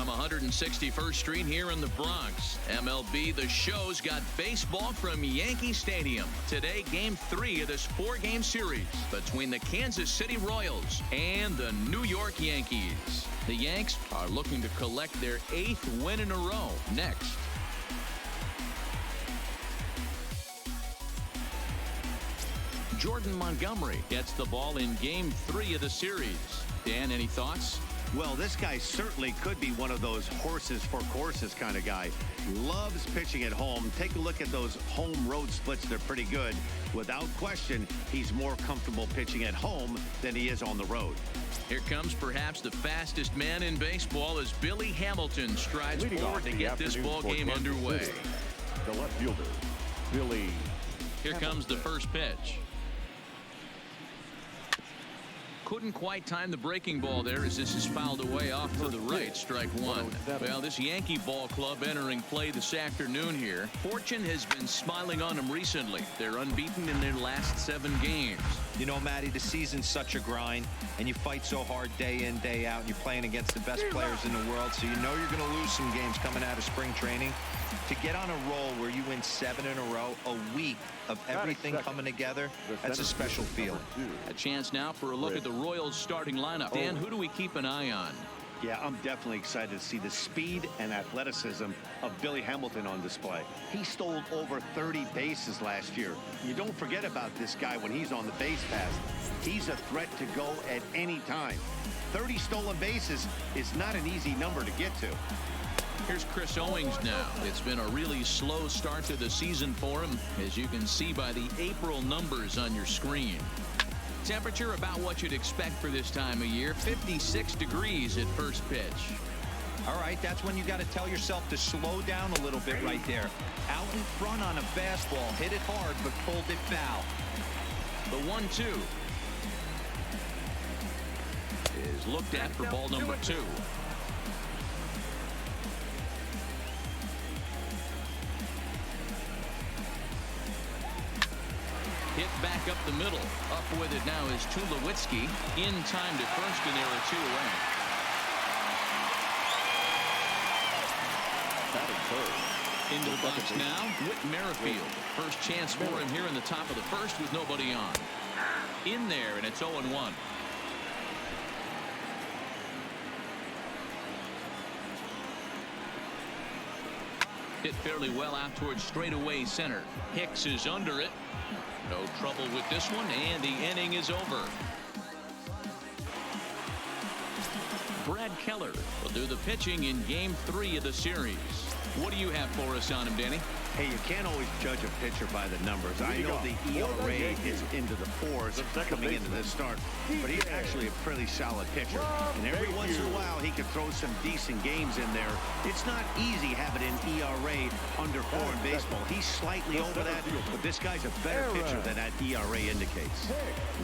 From 161st Street here in the Bronx, MLB The Show's got baseball from Yankee Stadium. Today, Game 3 of this 4-game series between the Kansas City Royals and the New York Yankees. The Yanks are looking to collect their 8th win in a row. Next. Jordan Montgomery gets the ball in Game 3 of the series. Dan, any thoughts? Well, this guy certainly could be one of those horses for courses kind of guy. Loves pitching at home. Take a look at those home road splits. They're pretty good. Without question, he's more comfortable pitching at home than he is on the road. Here comes perhaps the fastest man in baseball as Billy Hamilton strides forward to get this ball game underway. The left fielder, Billy. Here comes the first pitch. Couldn't quite time the breaking ball there as this is fouled away off to the right. Strike one. Well, this Yankee ball club entering play this afternoon here. Fortune has been smiling on them recently. They're unbeaten in their last 7 games. You know, Matty, the season's such a grind, and you fight so hard day in, day out, and you're playing against the best players in the world, so you know you're going to lose some games coming out of spring training. To get on a roll where you win 7 in a row, a week of everything coming together, that's a special feeling. A chance now for a look at the Royals starting lineup. Dan, who do we keep an eye on? Yeah, I'm definitely excited to see the speed and athleticism of Billy Hamilton on display. He stole over 30 bases last year. You don't forget about this guy when he's on the base pass. He's a threat to go at any time. 30 stolen bases is not an easy number to get to. Here's Chris Owings now. It's been a really slow start to the season for him, as you can see by the April numbers on your screen. Temperature about what you'd expect for this time of year. 56 degrees at first pitch. All right, that's when you got to tell yourself to slow down a little bit right there. Out in front on a fastball. Hit it hard, but pulled it foul. The 1-2 is looked at for ball number 2. Hit back up the middle. Up with it now is Tulowitzki. In time to first, and there are 2 away. Into the box now, Whit Merrifield. First chance for him here in the top of the first with nobody on. In there, and it's 0-1. Hit fairly well out towards straightaway center. Hicks is under it. No trouble with this one, and the inning is over. Brad Keller will do the pitching in Game 3 of the series. What do you have for us on him, Danny? Hey, you can't always judge a pitcher by the numbers. I know the ERA is into the 4s coming into this start, but he's actually a pretty solid pitcher. And every once in a while, he could throw some decent games in there. It's not easy having an ERA under 4 in baseball. He's slightly over that, but this guy's a better pitcher than that ERA indicates.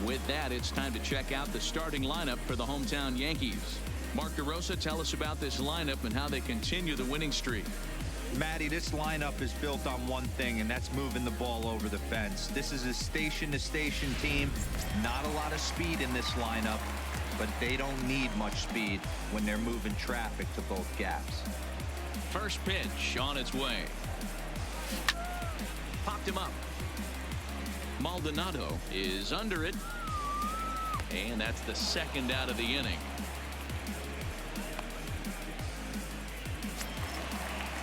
With that, it's time to check out the starting lineup for the hometown Yankees. Mark DeRosa, tell us about this lineup and how they continue the winning streak. Matty, this lineup is built on one thing, and that's moving the ball over the fence. This is a station-to-station team. Not a lot of speed in this lineup, but they don't need much speed when they're moving traffic to both gaps. First pitch on its way. Popped him up. Maldonado is under it, and that's the 2nd out of the inning.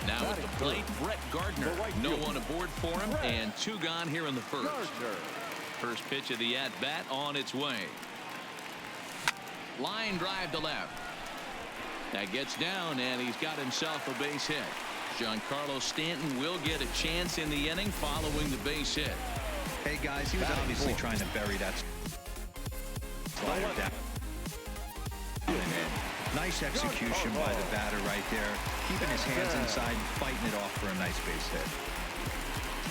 Now at the plate, Brett Gardner. No one aboard for him, and 2 gone here in the first. First pitch of the at-bat on its way. Line drive to left. That gets down, and he's got himself a base hit. Giancarlo Stanton will get a chance in the inning following the base hit. Hey, guys, he was obviously trying to bury that slider down. Nice execution by the batter right there, keeping his hands inside, fighting it off for a nice base hit.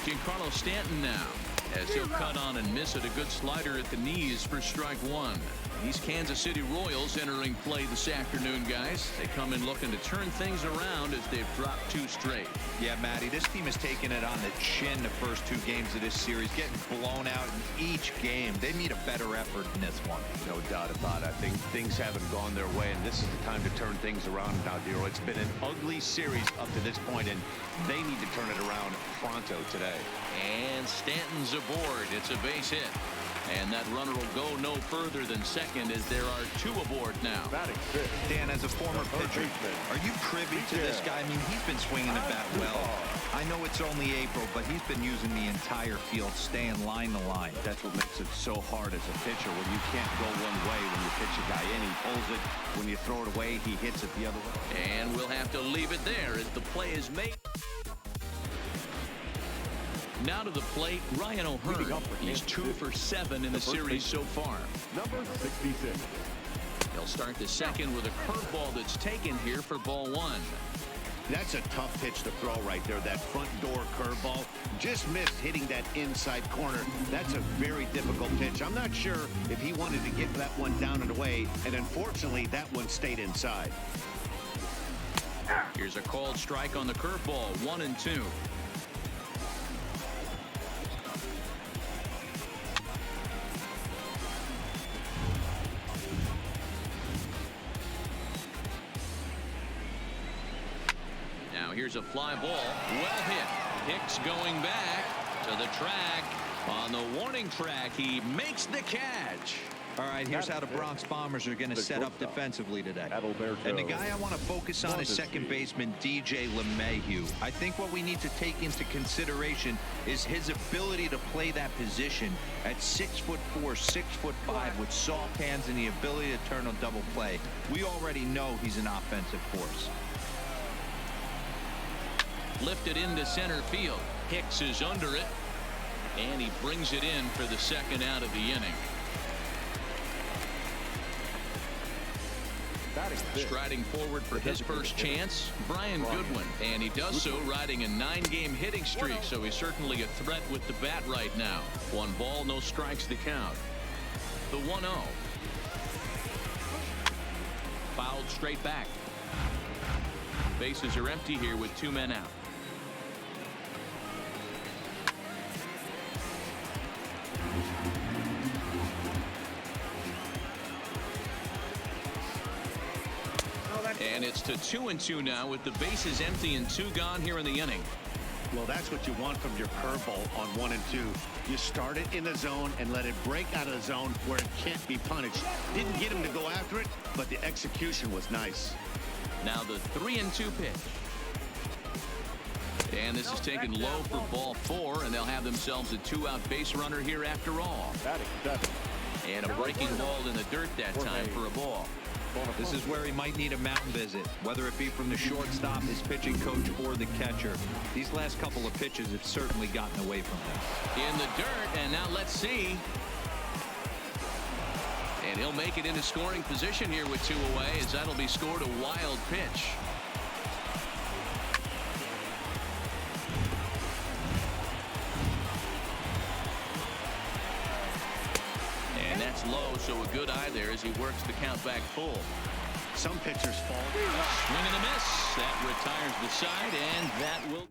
Giancarlo Stanton now. as he'll cut on and miss it. A good slider at the knees for strike one. These Kansas City Royals entering play this afternoon, guys. They come in looking to turn things around as they've dropped 2 straight. Yeah, Matty, this team has taken it on the chin the first 2 games of this series, getting blown out in each game. They need a better effort in this one. No doubt about it. I think things haven't gone their way, and this is the time to turn things around now, Dero. It's been an ugly series up to this point, and they need to turn it around pronto today. And Stanton's aboard. It's a base hit. And that runner will go no further than second as there are 2 aboard now. Dan, as a former pitcher, are you privy to this guy? I mean, he's been swinging the bat well. I know it's only April, but he's been using the entire field, staying line to line. That's what makes it so hard as a pitcher, when you can't go one way when you pitch a guy in. He pulls it. When you throw it away, he hits it the other way. And we'll have to leave it there as the play is made. Now to the plate, Ryan O'Hearn. He's 2 for 7 in the series so far. Number 66. He'll start the second with a curveball that's taken here for ball 1. That's a tough pitch to throw right there. That front door curveball just missed hitting that inside corner. That's a very difficult pitch. I'm not sure if he wanted to get that one down and away, and unfortunately that one stayed inside. Here's a called strike on the curveball, 1-2. Here's a fly ball. Well hit. Hicks going back to the track. On the warning track, he makes the catch. All right, here's how the Bronx Bombers are going to set up defensively today. And the guy I want to focus on is second baseman DJ LeMahieu. I think what we need to take into consideration is his ability to play that position at 6'4", 6'5", with soft hands and the ability to turn a double play. We already know he's an offensive force. Lifted into center field. Hicks is under it, and he brings it in for the second out of the inning. Striding forward for his first chance, Brian Goodwin, and he does so riding a 9-game hitting streak, so he's certainly a threat with the bat right now. 1 ball, no strikes to count. The 1-0. Fouled straight back. Bases are empty here with 2 men out. And it's to 2-2 now with the bases empty and 2 gone here in the inning. Well, that's what you want from your curveball on 1 and 2. You start it in the zone and let it break out of the zone where it can't be punished. Didn't get him to go after it, but the execution was nice. Now the 3-2 pitch. And this is taken low for ball 4, and they'll have themselves a 2-out base runner here after all. And a breaking ball in the dirt that time for a ball. This is where he might need a mountain visit, whether it be from the shortstop, his pitching coach, or the catcher. These last couple of pitches have certainly gotten away from him. In the dirt, and now let's see. And he'll make it into scoring position here with 2 away, as that'll be scored a wild pitch. And that's low, so a good eye there as he works the count back full. Some pitchers fall. Swing and a miss. That retires the side, and that will.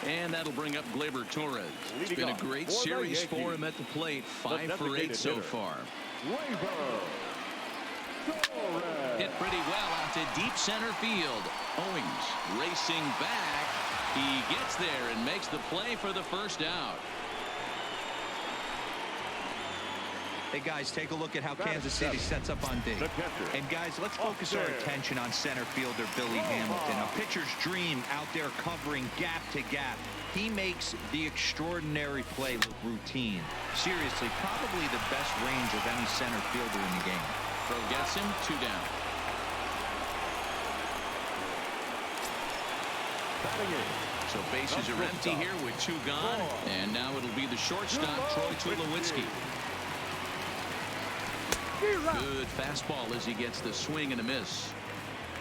And that'll bring up Gleyber Torres. It's been a great series for him at the plate. 5 for 8 so far. Hit pretty well out to deep center field. Owings racing back. He gets there and makes the play for the first out. Hey, guys, take a look at how Kansas City sets up on D. And, guys, let's focus our attention on center fielder Billy Hamilton. A pitcher's dream out there covering gap to gap. He makes the extraordinary play look routine. Seriously, probably the best range of any center fielder in the game. Throw gets him, 2 down. So bases are empty here with 2 gone. And now it'll be the shortstop, Troy Tulowitzki. Good fastball as he gets the swing and a miss.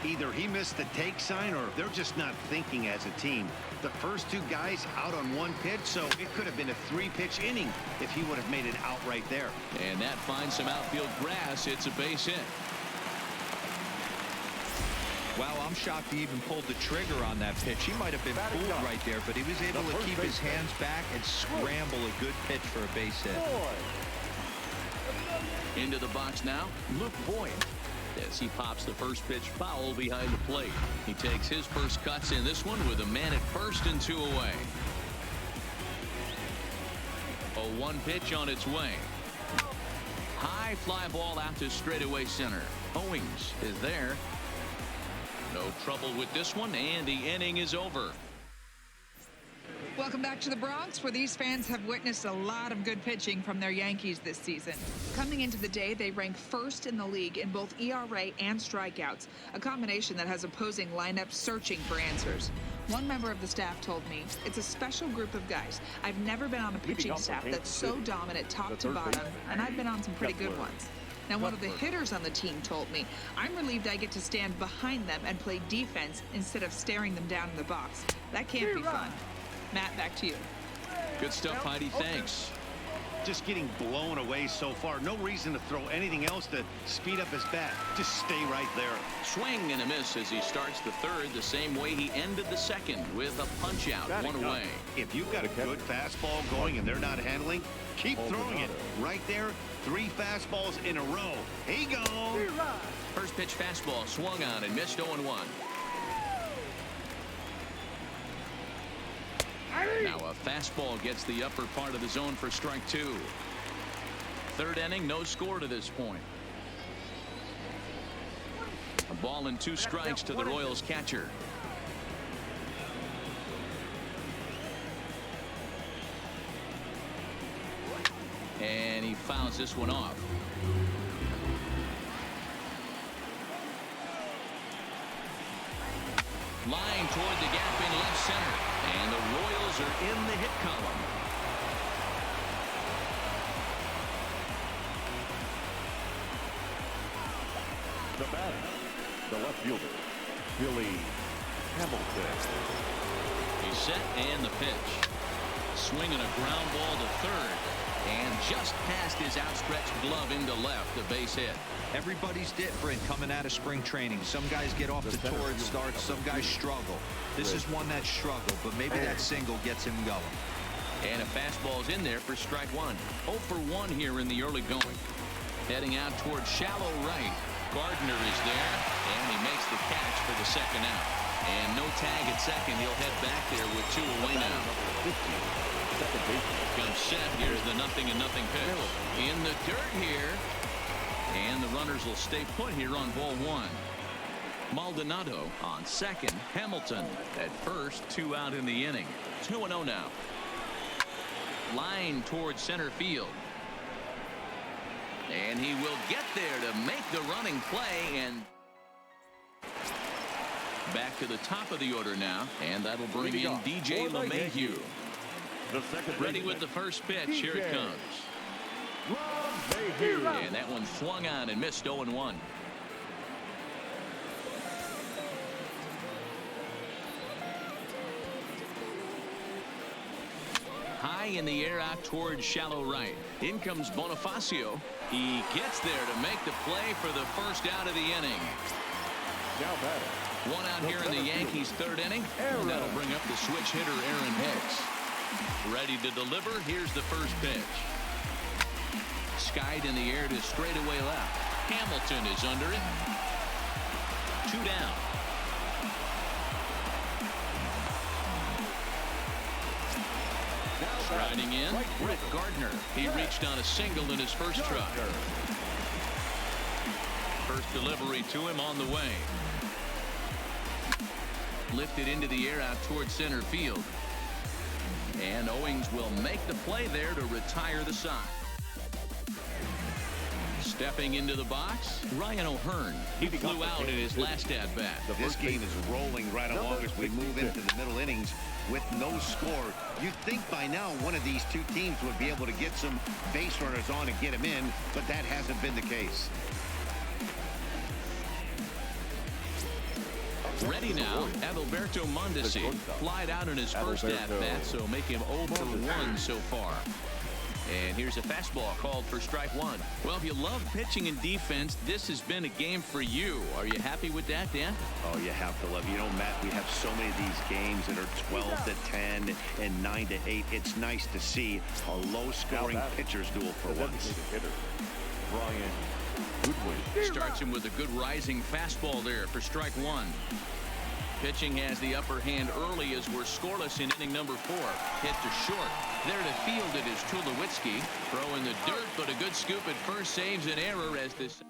Either he missed the take sign or they're just not thinking as a team. The first two guys out on one pitch, so it could have been a 3-pitch inning if he would have made it out right there. And that finds some outfield grass. It's a base hit. Wow, I'm shocked he even pulled the trigger on that pitch. He might have been fooled right there, but he was able to keep his hands back and scramble a good pitch for a base hit. Into the box now, Luke Boyd. As he pops the first pitch foul behind the plate. He takes his first cuts in this one with a man at first and 2 away. A 1 pitch on its way. High fly ball out to straightaway center. Owings is there. No trouble with this one, and the inning is over. Welcome back to the Bronx, where these fans have witnessed a lot of good pitching from their Yankees this season. Coming into the day, they rank first in the league in both ERA and strikeouts, a combination that has opposing lineups searching for answers. One member of the staff told me, it's a special group of guys. I've never been on a pitching staff that's so dominant top to bottom, and I've been on some pretty good ones. Now, one of the hitters on the team told me, I'm relieved I get to stand behind them and play defense instead of staring them down in the box. That can't be fun. Matt, back to you. Good stuff, Heidi. Thanks. Just getting blown away so far. No reason to throw anything else to speed up his bat. Just stay right there. Swing and a miss as he starts the third the same way he ended the second with a punch out, 1 away. If you've got a good fastball going and they're not handling, keep throwing it. Right there, 3 fastballs in a row. Here you go. First pitch fastball swung on and missed 0-1. Now a fastball gets the upper part of the zone for strike 2. Third inning, no score to this point. A ball and 2 strikes to the Royals catcher. And he fouls this one off. Line toward the gap in left center. And the Royals are in the hit column. The batter, the left fielder, Billy Hamilton. He's set and the pitch. Swinging a ground ball to third. And just past his outstretched glove into left, a base hit. Everybody's different coming out of spring training. Some guys get off to torrid starts. Some guys struggle. This is one that struggled, but maybe that single gets him going. And a fastball's in there for strike 1. 0 for 1 here in the early going. Heading out towards shallow right. Gardner is there, and he makes the catch for the second out. And no tag at second. He'll head back there with 2 away now. Comes set. Here's the 0-0 pitch. In the dirt here. And the runners will stay put here on ball 1. Maldonado on second. Hamilton at first. 2 out in the inning. 2-0 now. Line towards center field. And he will get there to make the running play. And back to the top of the order now. And that'll bring in DJ LeMahieu. Ready with the first pitch. Here it comes. And that one swung on and missed 0-1. High in the air out towards shallow right. In comes Bonifacio. He gets there to make the play for the first out of the inning. Now batter. 1 out here in the Yankees' third inning. And that'll bring up the switch hitter Aaron Hicks. Ready to deliver. Here's the first pitch. Skied in the air to straightaway left. Hamilton is under it. 2 down. Riding in, Brett Gardner. He reached on a single in his first try. First delivery to him on the way. Lifted into the air out towards center field. And Owings will make the play there to retire the side. Stepping into the box, Ryan O'Hearn. He flew out in his last at-bat. This game is rolling right along as we move into the middle innings with no score. You'd think by now one of these two teams would be able to get some base runners on and get them in, but that hasn't been the case. Ready now, Adalberto Mondesi flied out in his first at-bat, so make him 0 for 1 so far. And here's a fastball called for strike one. Well, if you love pitching and defense, this has been a game for you. Are you happy with that, Dan? Oh, you have to love. You know, Matt, we have so many of these games that are 12 to 10 and 9 to 8. It's nice to see a low-scoring pitcher's duel for once. Starts him with a good rising fastball there for strike one. Pitching has the upper hand early as we're scoreless in inning number 4. Hit to short. There to field it is Tulowitzki. Throw in the dirt, but a good scoop at first saves an error as this.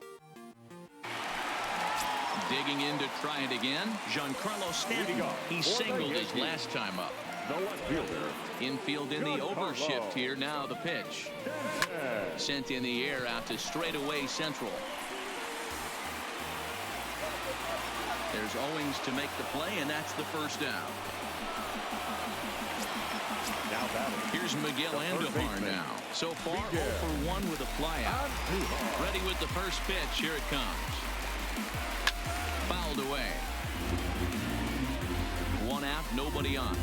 Digging in to try it again. Giancarlo Stanton. He singled his last time up. The left fielder. Infield in the overshift here. Now the pitch. Sent in the air out to straightaway central. There's Owings to make the play, and that's the first down. Now batting. Here's Miguel Andujar now. So far, 0 for 1 with a flyout. Ready with the first pitch. Here it comes. Fouled away. 1 out, nobody on.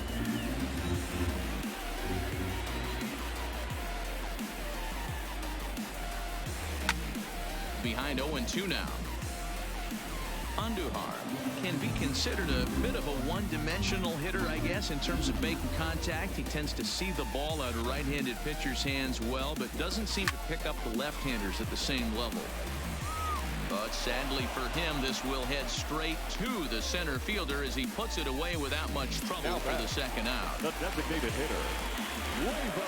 Behind 0-2 now. Andujar can be considered a bit of a one-dimensional hitter, I guess, in terms of making contact. He tends to see the ball out of right-handed pitchers' hands well, but doesn't seem to pick up the left-handers at the same level. But sadly for him, this will head straight to the center fielder as he puts it away without much trouble for the second out. The designated hitter.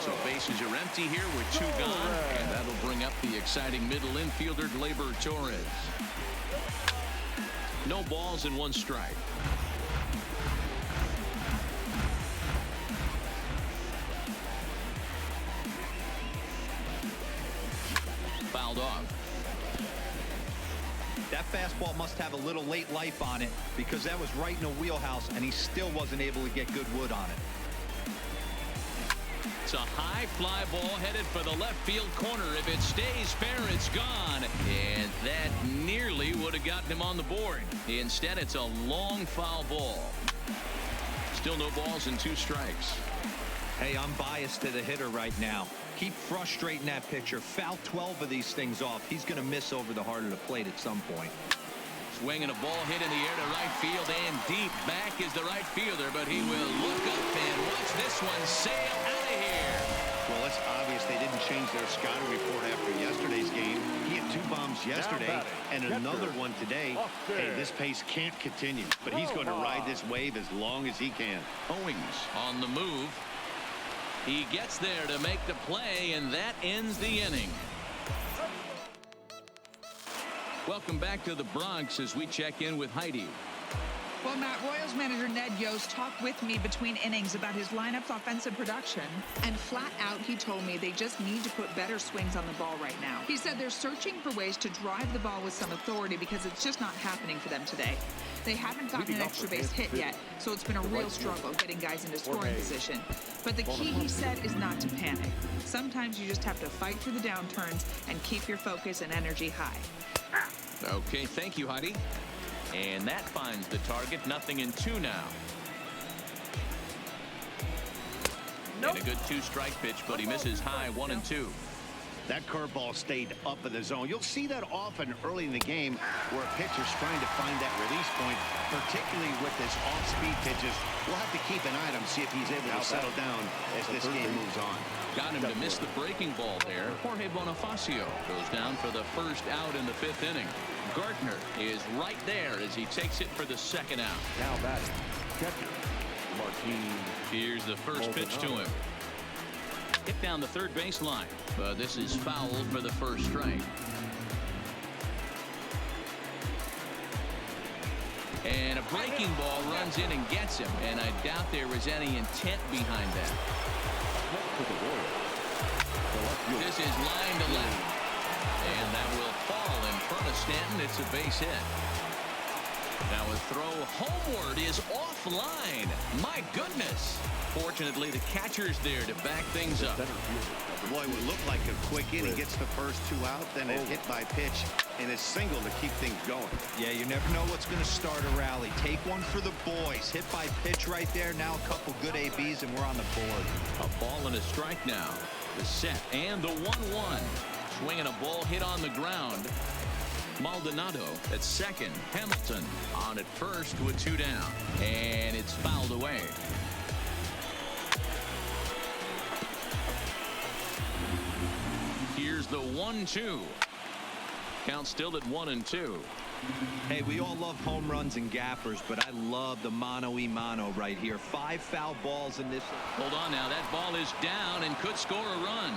So bases are empty here with 2 gone, and that'll bring up the exciting middle infielder, Gleyber Torres. No balls and 1 strike. Fouled off. That fastball must have a little late life on it because that was right in the wheelhouse and he still wasn't able to get good wood on it. It's a high fly ball headed for the left field corner. If it stays fair, it's gone. And that nearly would have gotten him on the board. Instead, it's a long foul ball. Still no balls and 2 strikes. Hey, I'm biased to the hitter right now. Keep frustrating that pitcher. Foul 12 of these things off. He's going to miss over the heart of the plate at some point. Swinging a ball hit in the air to right field and deep. Back is the right fielder, but he will look up and watch this one sail out of here. Well, it's obvious they didn't change their scouting report after yesterday's game. He had 2 bombs yesterday and another one today. Hey, this pace can't continue, but he's going to ride this wave as long as he can. Owings on the move. He gets there to make the play, and that ends the inning. Welcome back to the Bronx as we check in with Heidi. Well, Matt, Royals manager Ned Yost talked with me between innings about his lineup's offensive production. And flat out, he told me they just need to put better swings on the ball right now. He said they're searching for ways to drive the ball with some authority because it's just not happening for them today. They haven't gotten an extra base hit yet, so it's been a real struggle getting guys into scoring position. But the key, he said, is not to panic. Sometimes you just have to fight through the downturns and keep your focus and energy high. Okay, thank you, Heidi. And that finds the target. 0-2 now. And a good 2-strike pitch, but he misses high. 1-2. That curveball stayed up in the zone. You'll see that often early in the game where a pitcher's trying to find that release point, particularly with his off-speed pitches. We'll have to keep an eye on him, see if he's able to settle down as this game moves on. Got him to miss the breaking ball there. Jorge Bonifacio goes down for the first out in the 5th inning. Gardner is right there as he takes it for the second out. Now batting. Catcher. Martin. Here's the first pitch to him. Hit down the third baseline, but this is foul for the first strike. And a breaking ball runs in and gets him, and I doubt there was any intent behind that. This is line to left, and that will fall in front of Stanton. It's a base hit. Now a throw homeward is offline. My goodness. Fortunately, the catcher's there to back things up. Boy, it would look like a quick inning. Gets the first 2 out, then a hit by pitch, and a single to keep things going. Yeah, you never know what's going to start a rally. Take one for the boys. Hit by pitch right there. Now a couple good ABs, and we're on the board. A ball and a strike now. The set and the 1-1. Swinging a ball hit on the ground. Maldonado at second. Hamilton on at first with 2 down. And it's fouled away. Here's the 1-2. Count still at 1-2. Hey, we all love home runs and gappers, but I love the mano-y-mano right here. 5 foul balls in this. Hold on now. That ball is down and could score a run.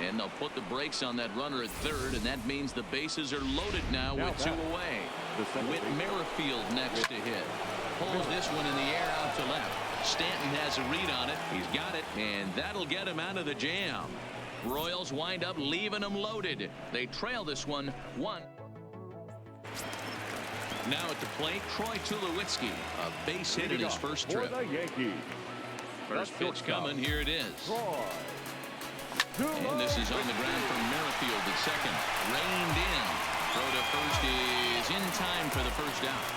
And they'll put the brakes on that runner at third, and that means the bases are loaded now with 2 away. Whit Merrifield next to hit. Pulls this one in the air out to left. Stanton has a read on it. He's got it, and that'll get him out of the jam. Royals wind up leaving them loaded. They trail this one 1. Now at the plate, Troy Tulowitzki. A base hit in his first trip. First pitch coming. Here it is. And this is on the ground from Merrifield at second. Reined in. Throw to first is in time for the first out.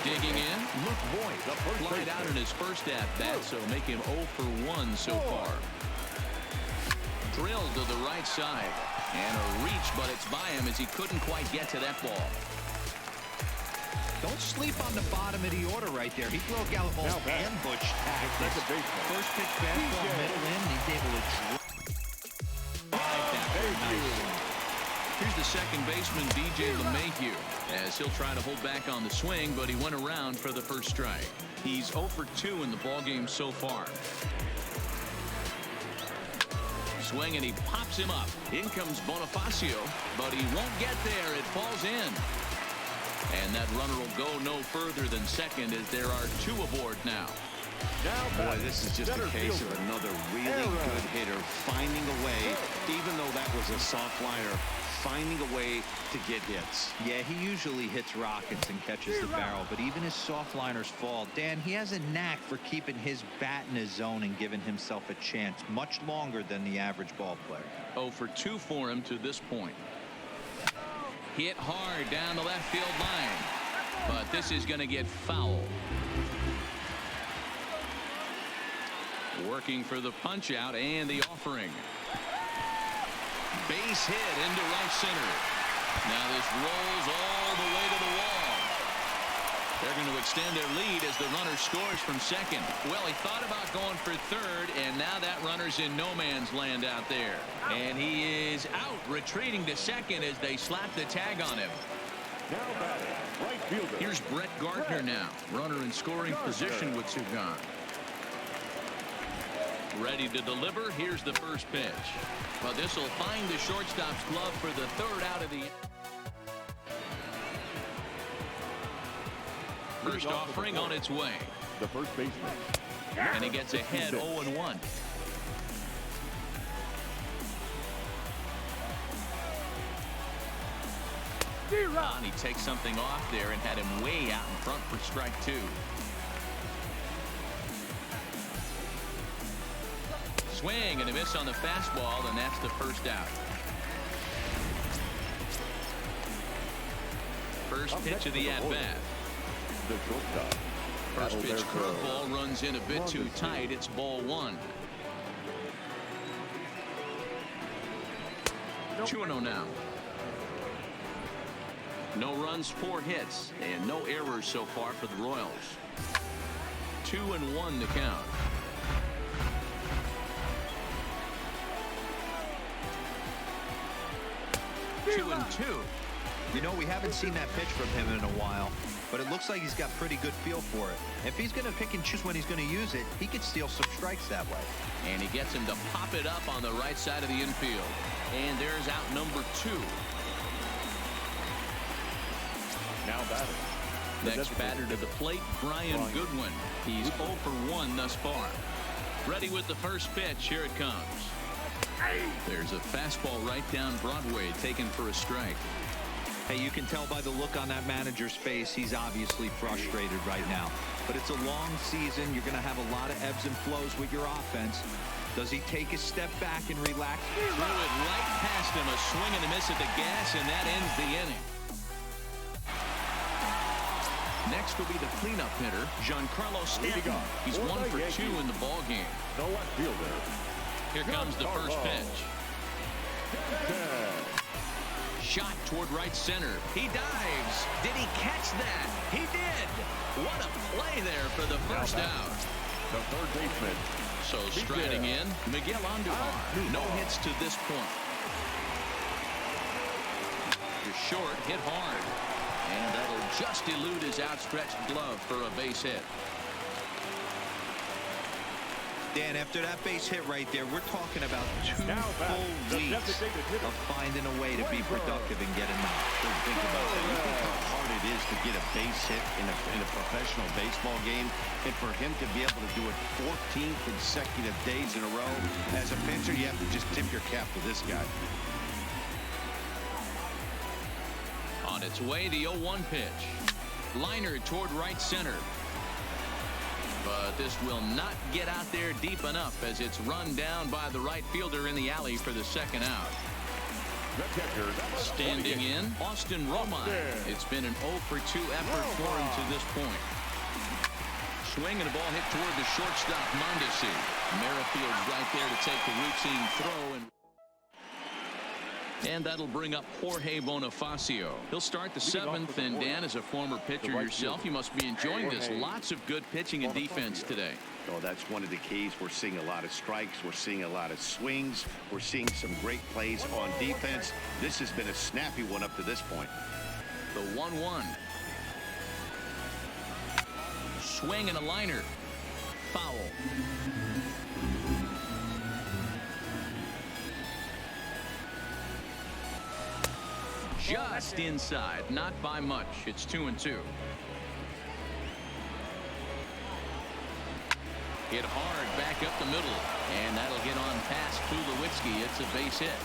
Digging in. Flied out in his first at-bat, so make him 0 for 1 so far. Drilled to the right side. And a reach, but it's by him as he couldn't quite get to that ball. Don't sleep on the bottom of the order right there. He broke out almost ambush tactics. First pitch fastball, middle in. He's able to drive that. Here's the second baseman, DJ LeMahieu, as he'll try to hold back on the swing, but he went around for the first strike. He's 0 for 2 in the ballgame so far. Swing, and he pops him up. In comes Bonifacio, but he won't get there. It falls in. And that runner will go no further than second as there are 2 aboard now. Boy, this is just a case of another really good hitter finding a way, even though that was a soft liner, finding a way to get hits. Yeah, he usually hits rockets and catches the barrel, but even his soft liners fall. Dan, he has a knack for keeping his bat in his zone and giving himself a chance much longer than the average ball player. 0 for 2 for him to this point. Hit hard down the left field line, but this is going to get foul. Working for the punch out and the offering. Base hit into right center. Now this rolls all the way to the wall. They're going to extend their lead as the runner scores from second. Well, he thought about going for third, and now that runner's in no man's land out there. And he is out, retreating to second as they slap the tag on him. Now batting, right fielder. Here's Brett Gardner now. Runner in scoring position with 2 gone. Ready to deliver. Here's the first pitch. Well, this will find the shortstop's glove for the 3rd out of the first offering on its way. The first baseman. And he gets ahead 0-1. And he takes something off there and had him way out in front for strike 2. Swing and a miss on the fastball, and that's the first out. First pitch of the at-bat. The shortstop. First pitch curveball runs in a bit too tight. It's ball 1. 2-0 now. No runs, 4 hits, and no errors so far for the Royals. 2-1 to count. 2-2. You know, we haven't seen that pitch from him in a while, but it looks like he's got pretty good feel for it. If he's going to pick and choose when he's going to use it, he could steal some strikes that way. And he gets him to pop it up on the right side of the infield. And there's out number 2. Now batting. Next batter to the plate, Brian Goodwin. He's 0 for 1 thus far. Ready with the first pitch. Here it comes. There's a fastball right down Broadway, taken for a strike. Hey, you can tell by the look on that manager's face, he's obviously frustrated right now. But it's a long season. You're going to have a lot of ebbs and flows with your offense. Does he take a step back and relax? Threw it right past him, a swing and a miss at the gas, and that ends the inning. Next will be the cleanup hitter, Giancarlo Stanton. He's 1 for 2 in the ball game. The left fielder. Here comes the first pitch. Shot toward right center. He dives. Did he catch that? He did. What a play there for the first out. The third baseman. So striding in, Miguel Andujar. No hits to this point. You're short, hit hard. And that'll just elude his outstretched glove for a base hit. Dan, after that base hit right there, we're talking about 2 full weeks of finding a way to be productive and get a knock. Think about that. You think how hard it is to get a base hit in a professional baseball game, and for him to be able to do it 14 consecutive days in a row. As a pitcher, you have to just tip your cap to this guy. On its way, the 0-1 pitch. Liner toward right center. But this will not get out there deep enough as it's run down by the right fielder in the alley for the second out. Standing in, Austin Romine. It's been an 0 for 2 effort for him to this point. Swing and a ball hit toward the shortstop, Mondesi. Merrifield's right there to take the routine throw. And that'll bring up Jorge Bonifacio. He'll start the 7th, and Dan, as a former pitcher yourself, you must be enjoying this. Lots of good pitching and defense today. Oh, that's one of the keys. We're seeing a lot of strikes. We're seeing a lot of swings. We're seeing some great plays on defense. This has been a snappy one up to this point. The 1-1. Swing and a liner. Foul. Just inside, not by much. It's 2-2. Hit hard back up the middle, and that'll get on past Tulowitzki. It's a base hit.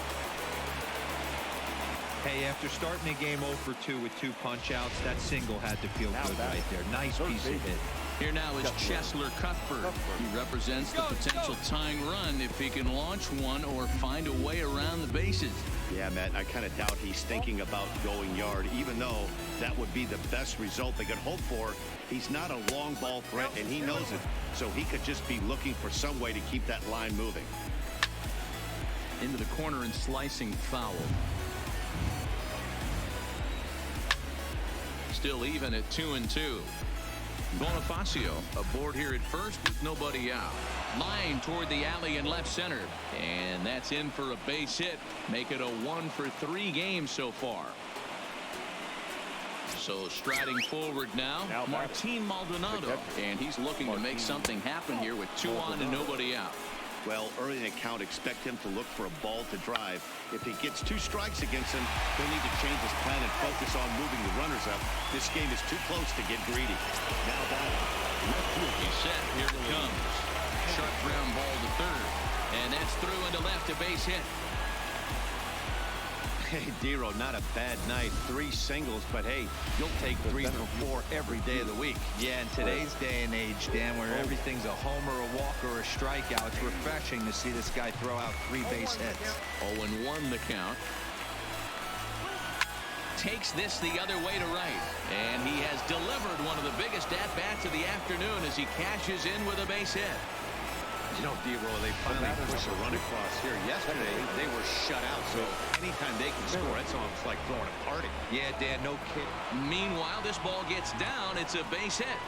Hey, after starting a game 0 for 2 with 2 punch-outs, that single had to feel good right there. Nice piece of hit. Here now is Cheslor Cuthbert. He represents the potential tying run if he can launch one or find a way around the bases. Yeah, Matt, I kind of doubt he's thinking about going yard, even though that would be the best result they could hope for. He's not a long ball threat, and he knows it, so he could just be looking for some way to keep that line moving. Into the corner and slicing foul. Still even at 2-2. Bonifacio aboard here at first with nobody out. Line toward the alley and left center. And that's in for a base hit. Make it a 1 for 3 game so far. So striding forward now Martin Maldonado. And he's looking to make something happen here with 2 on and nobody out. Well, early in the count, expect him to look for a ball to drive. If he gets 2 strikes against him, he'll need to change his plan and focus on moving the runners up. This game is too close to get greedy. Now batting. He's set. Here it comes. Sharp ground ball to third. And that's through into left, a base hit. Hey, Dero, not a bad night. 3 singles, but hey, you'll take 3 for 4 every day of the week. Yeah, in today's day and age, Dan, where everything's a homer, a walk, or a strikeout, it's refreshing to see this guy throw out 3 base hits. 0-1 the count. Takes this the other way to right. And he has delivered one of the biggest at-bats of the afternoon as he cashes in with a base hit. You know, D-Roll, they finally pushed a run across here. Yesterday, they were shut out, so anytime they can score, that's almost like throwing a party. Yeah, Dan, no kid. Meanwhile, this ball gets down. It's a base hit.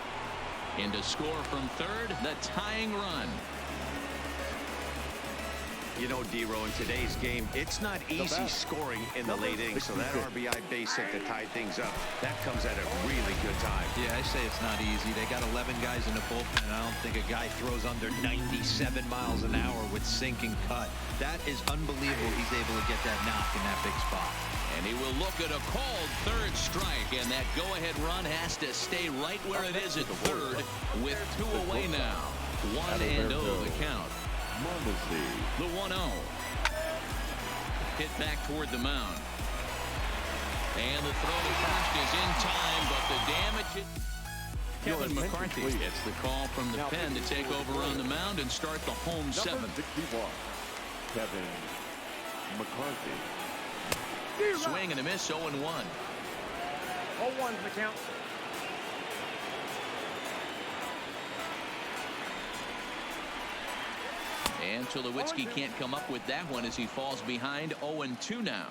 And to score from third, the tying run. You know, D-Roll, in today's game, it's not easy scoring in the late innings, so that RBI base hit to tie things up, that comes at a really good time. Yeah, I say it's not easy. They got 11 guys in the bullpen, and I don't think a guy throws under 97 miles an hour with sink and cut. That is unbelievable he's able to get that knock in that big spot. And he will look at a called third strike, and that go-ahead run has to stay right where it is at third with 2 away now. 1-0 the count. The 1-0. hit back toward the mound. And the throw to first is in time, but the damage... Kevin McCarthy gets the call from the pen to take over on the mound and start the home seventh. Kevin McCarthy. Swing and a miss, 0-1. 0-1's the count. And Tulowitzki can't come up with that one as he falls behind. 0-2 now.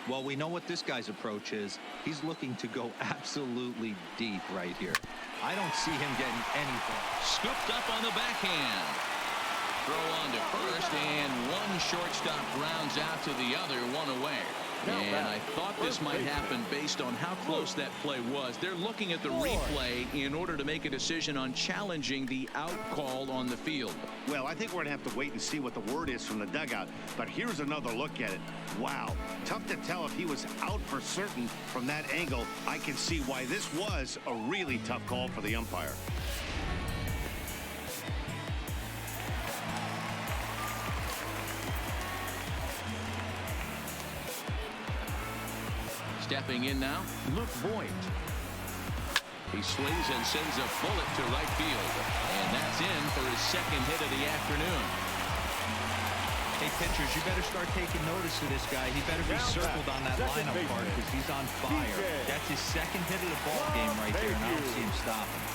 Well, we know what this guy's approach is. He's looking to go absolutely deep right here. I don't see him getting anything. Scooped up on the backhand. Throw on to first, and one shortstop grounds out to the other, one away. And I thought this might happen based on how close that play was. They're looking at the replay in order to make a decision on challenging the out call on the field. Well, I think we're going to have to wait and see what the word is from the dugout. But here's another look at it. Wow. Tough to tell if he was out for certain from that angle. I can see why this was a really tough call for the umpire. Stepping in now, Luke Voigt. He swings and sends a bullet to right field. And that's in for his second hit of the afternoon. Hey, pitchers, you better start taking notice of this guy. He better be circled on that lineup card because he's on fire. That's his second hit of the ball game right there, and I don't see him stopping.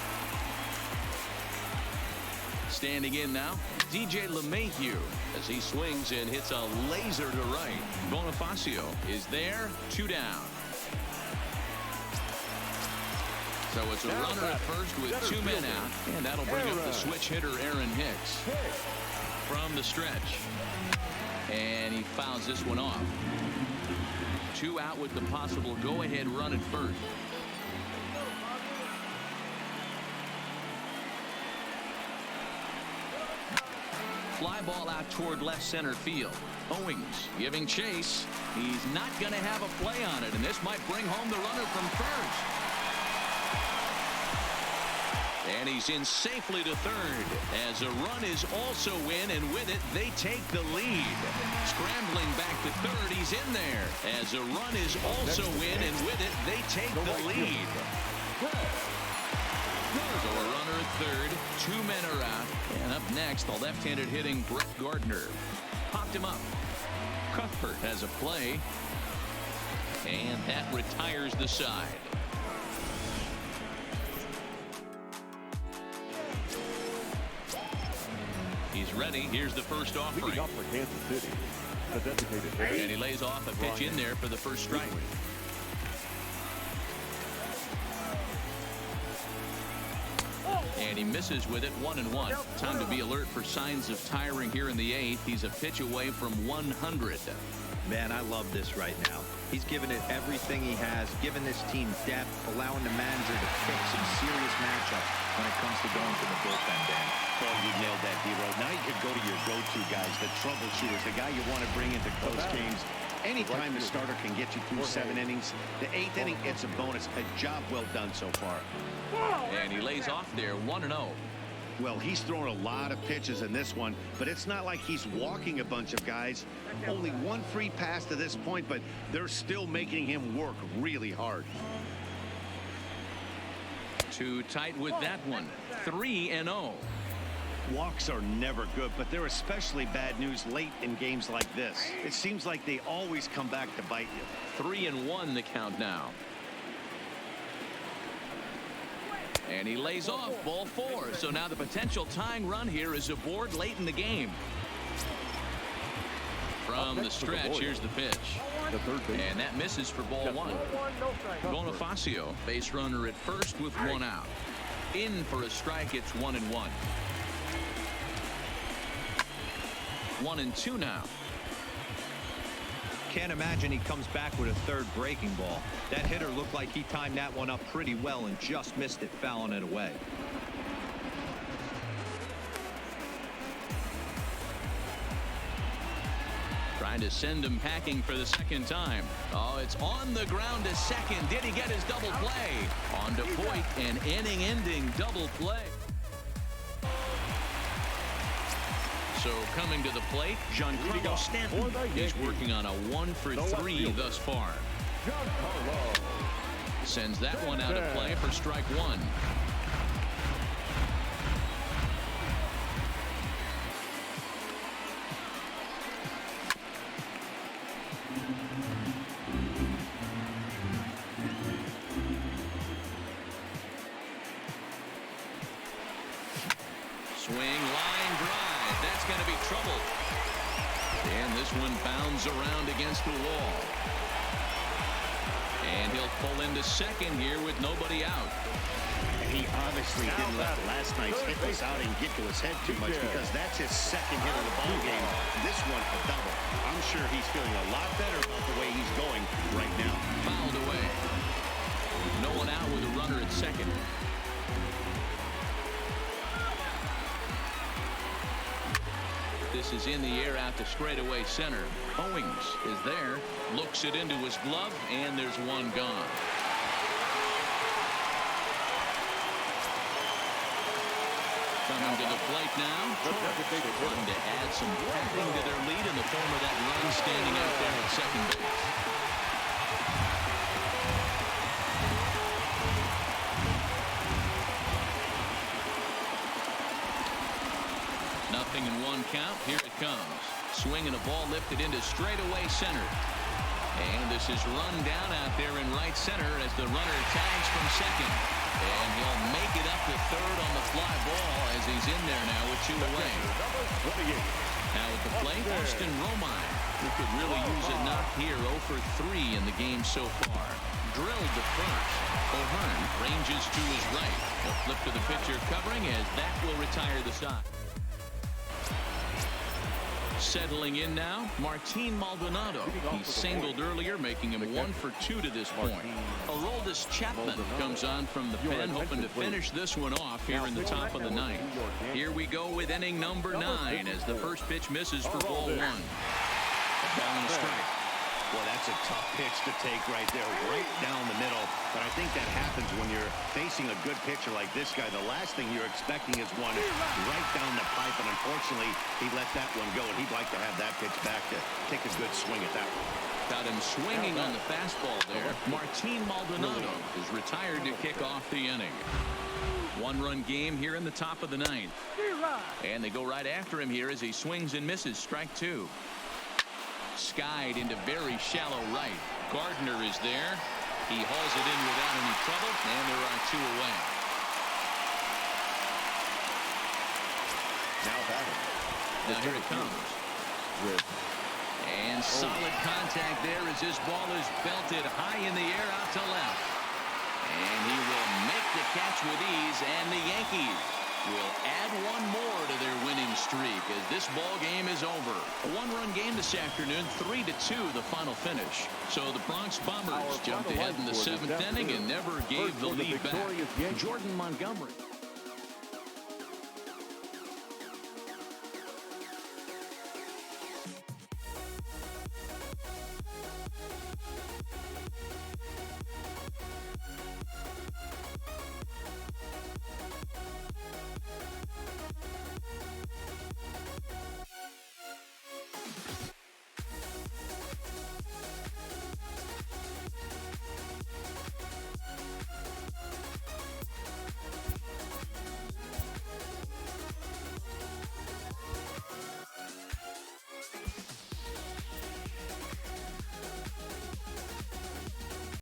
Standing in now, DJ LeMahieu as he swings and hits a laser to right. Bonifacio is there, 2 down. So it's a runner at first with 2 men out, and that'll bring up the switch hitter Aaron Hicks from the stretch. And he fouls this one off. 2 out with the possible go-ahead run at first. Fly ball out toward left center field. Owings giving chase. He's not going to have a play on it, and this might bring home the runner from first. And he's in safely to third as a run is also in, and with it they take the lead. Scrambling back to third, he's in there as a run is also in, and with it they take the lead. So a runner at third, 2 men are out, and up next the left-handed hitting Brett Gardner. Popped him up. Cuthbert has a play, and that retires the side. He's ready. Here's the first offering. Leading up for Kansas City, the designated hitter. And he lays off a pitch in there for the first strike. And he misses with it, 1-1. Time to be alert for signs of tiring here in the 8th. He's a pitch away from 100. Man, I love this right now. He's given it everything he has, given this team depth, allowing the manager to pick some serious matchups when it comes to going to the bullpen, Dan. Oh, you nailed that, D-Road. Now you could go to your go-to guys, the troubleshooters, the guy you want to bring into close games. Anytime the starter can get you through 7 innings, the 8th inning, it's a bonus. A job well done so far. And he lays off there, 1-0. Well, he's thrown a lot of pitches in this one, but it's not like he's walking a bunch of guys. Only 1 free pass to this point, but they're still making him work really hard. Too tight with that one. 3-0. Walks are never good, but they're especially bad news late in games like this. It seems like they always come back to bite you. 3-1 the count now. And he lays off, ball 4. So now the potential tying run here is aboard late in the game. From the stretch, here's the pitch. And that misses for ball 1. Bonifacio, base runner at first with 1 out. In for a strike, it's 1-1. 1-2 now. Can't imagine he comes back with a third breaking ball. That hitter looked like he timed that one up pretty well and just missed it, fouling it away. Trying to send him packing for the second time. Oh, it's on the ground to second. Did he get his double play? On to Voigt, an inning-ending double play. So coming to the plate, Giancarlo Stanton. He's working on a 1-for-3 thus far. Sends that one out of play for strike one. Swing, line drive. That's going to be trouble. And this one bounds around against the wall. And he'll pull into second here with nobody out. He obviously didn't let last night's hit was out and get to his head too much because that's his second hit of the ball game. This one a double. I'm sure he's feeling a lot better about the way he's going right now. Fouled away. No one out with a runner at second. This is in the air out to straightaway center. Owings is there, looks it into his glove, and there's one gone. Coming to the plate now, trying to add some packing to their lead in the form of that run standing out there at second base. Nothing in one count. Here it comes. Swinging a ball lifted into straightaway center. And this is run down out there in right center as the runner tags from second. And he'll make it up to third on the fly ball as he's in there now with two away. Now at the plate, Austin Romine, who could really use a knock here. 0 for 3 in the game so far. Drilled to first. O'Hearn ranges to his right. He'll flip to the pitcher covering as that will retire the side. Settling in now, Martin Maldonado. He singled earlier, making him 1 for 2 to this point. Aroldis Chapman comes on from the pen, hoping to finish this one off here in the top of the ninth. Here we go with inning number 9 as the first pitch misses for ball 1. A ball and a strike. Well, that's a tough pitch to take right there, right down the middle. But I think that happens when you're facing a good pitcher like this guy. The last thing you're expecting is one right down the pipe, and unfortunately, he let that one go, and he'd like to have that pitch back to take a good swing at that one. Got him swinging on the fastball there. Martin Maldonado is retired to kick off the inning. One-run game here in the top of the ninth. And they go right after him here as he swings and misses. Strike 2. Skied into very shallow right. Gardner is there. He hauls it in without any trouble, and there are 2 away. Now here it comes. And solid contact there as this ball is belted high in the air out to left. And he will make the catch with ease, and the Yankees will add one more to their winning streak as this ball game is over. A one-run game this afternoon, 3-2 the final finish. So the Bronx Bombers jumped ahead in the 7th inning and never gave the lead back. Jordan Montgomery.